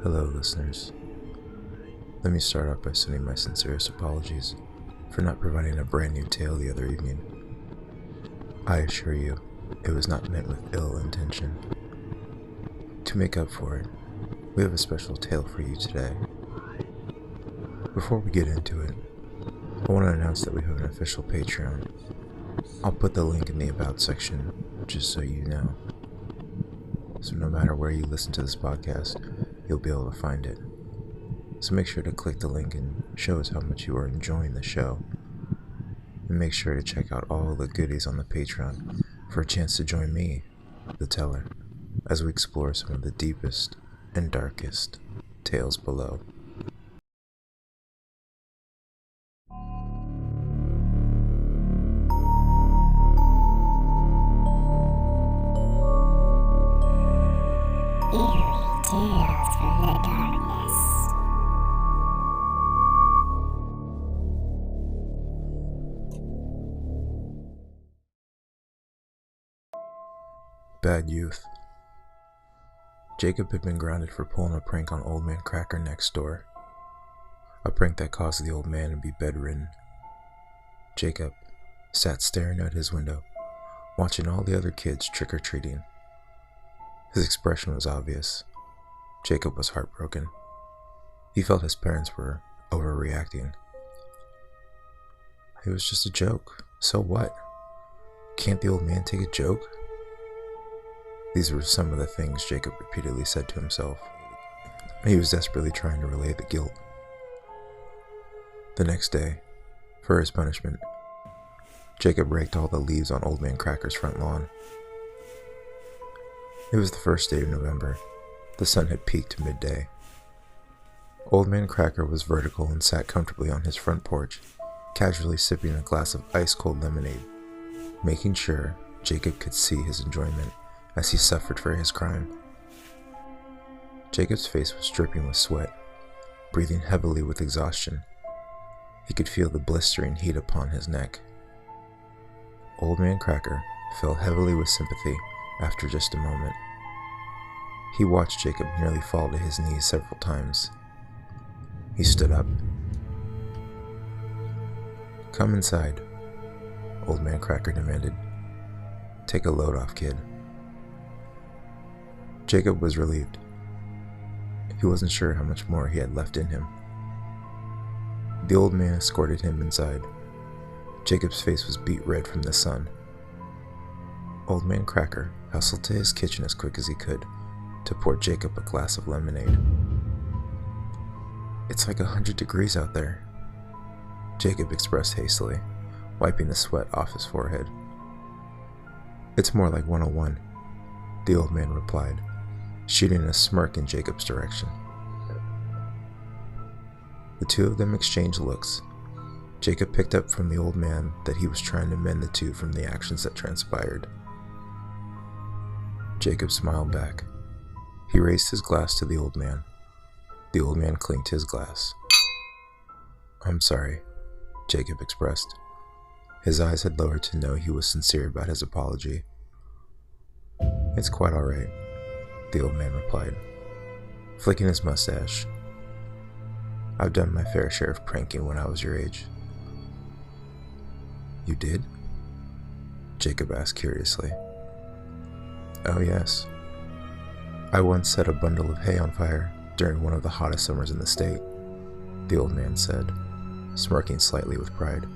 Hello, listeners. Let me start off by sending my sincerest apologies for not providing a brand new tale the other evening. I assure you, it was not meant with ill intention. To make up for it, we have a special tale for you today. Before we get into it, I want to announce that we have an official Patreon. I'll put the link in the About section, just so you know. So no matter where you listen to this podcast, you'll be able to find it. So make sure to click the link and show us how much you are enjoying the show. And make sure to check out all the goodies on the Patreon for a chance to join me, the teller, as we explore some of the deepest and darkest tales below. Eerie Tales from the Darkness. Bad youth. Jacob had been grounded for pulling a prank on Old Man Cracker next door. A prank that caused the old man to be bedridden. Jacob sat staring out his window, watching all the other kids trick-or-treating. His expression was obvious. Jacob was heartbroken. He felt his parents were overreacting. It was just a joke. So what? Can't the old man take a joke? These were some of the things Jacob repeatedly said to himself. He was desperately trying to relay the guilt. The next day, for his punishment, Jacob raked all the leaves on Old Man Cracker's front lawn. It was the first day of November. The sun had peaked to midday. Old Man Cracker was vertical and sat comfortably on his front porch, casually sipping a glass of ice-cold lemonade, making sure Jacob could see his enjoyment as he suffered for his crime. Jacob's face was dripping with sweat, breathing heavily with exhaustion. He could feel the blistering heat upon his neck. Old Man Cracker fell heavily with sympathy after just a moment. He watched Jacob nearly fall to his knees several times. He stood up. "Come inside," Old Man Cracker demanded. "Take a load off, kid." Jacob was relieved. He wasn't sure how much more he had left in him. The old man escorted him inside. Jacob's face was beet red from the sun. Old Man Cracker hustled to his kitchen as quick as he could to pour Jacob a glass of lemonade. "It's like 100 degrees out there," Jacob expressed hastily, wiping the sweat off his forehead. "It's more like 101, the old man replied, shooting a smirk in Jacob's direction. The two of them exchanged looks. Jacob picked up from the old man that he was trying to mend the two from the actions that transpired. Jacob smiled back. He raised his glass to the old man. The old man clinked his glass. "I'm sorry," Jacob expressed. His eyes had lowered to know he was sincere about his apology. "It's quite all right," the old man replied, flicking his mustache. "I've done my fair share of pranking when I was your age." "You did?" Jacob asked curiously. "Oh yes. I once set a bundle of hay on fire during one of the hottest summers in the state," the old man said, smirking slightly with pride.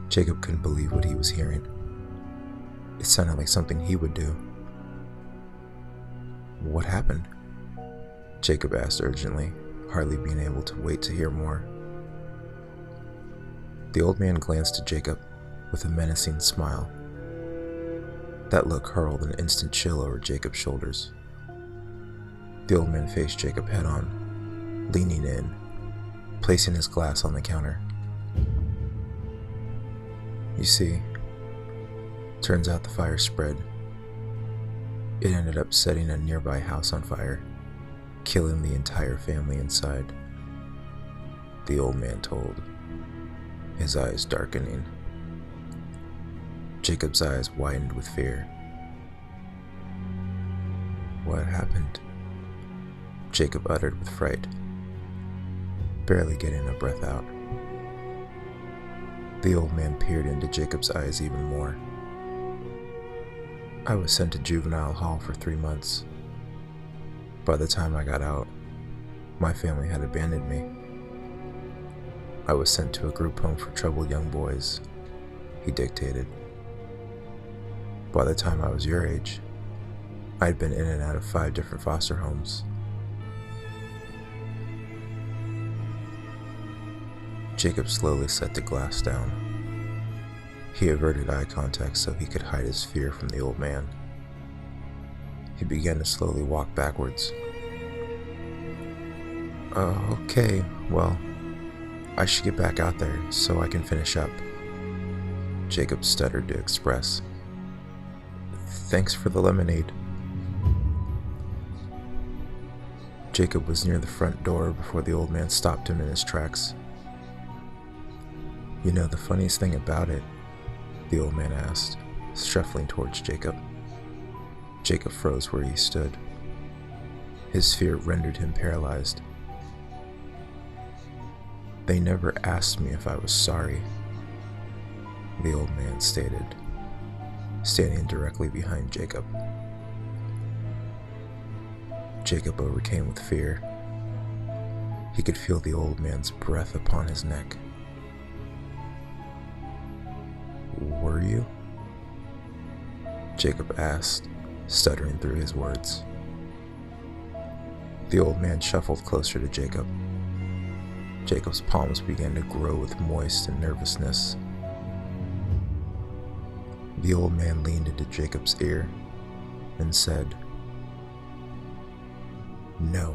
Jacob couldn't believe what he was hearing. It sounded like something he would do. "What happened?" Jacob asked urgently, hardly being able to wait to hear more. The old man glanced at Jacob with a menacing smile. That look hurled an instant chill over Jacob's shoulders. The old man faced Jacob head on, leaning in, placing his glass on the counter. "You see, turns out the fire spread. It ended up setting a nearby house on fire, killing the entire family inside," the old man told, his eyes darkening. Jacob's eyes widened with fear. "What happened?" Jacob uttered with fright, barely getting a breath out. The old man peered into Jacob's eyes even more. I was sent to juvenile hall for 3 months. By the time I got out, my family had abandoned me. I was sent to a group home for troubled young boys, he dictated. By the time I was your age, I'd been in and out of 5 different foster homes. Jacob slowly set the glass down. He averted eye contact so he could hide his fear from the old man. He began to slowly walk backwards. Okay, well, I should get back out there so I can finish up," Jacob stuttered to express. "Thanks for the lemonade." Jacob was near the front door before the old man stopped him in his tracks. "You know the funniest thing about it?" the old man asked, shuffling towards Jacob. Jacob froze where he stood. His fear rendered him paralyzed. "They never asked me if I was sorry," the old man stated, standing directly behind Jacob. Jacob overcame with fear. He could feel the old man's breath upon his neck. "Were you?" Jacob asked, stuttering through his words. The old man shuffled closer to Jacob. Jacob's palms began to grow with moist and nervousness. The old man leaned into Jacob's ear and said, "No."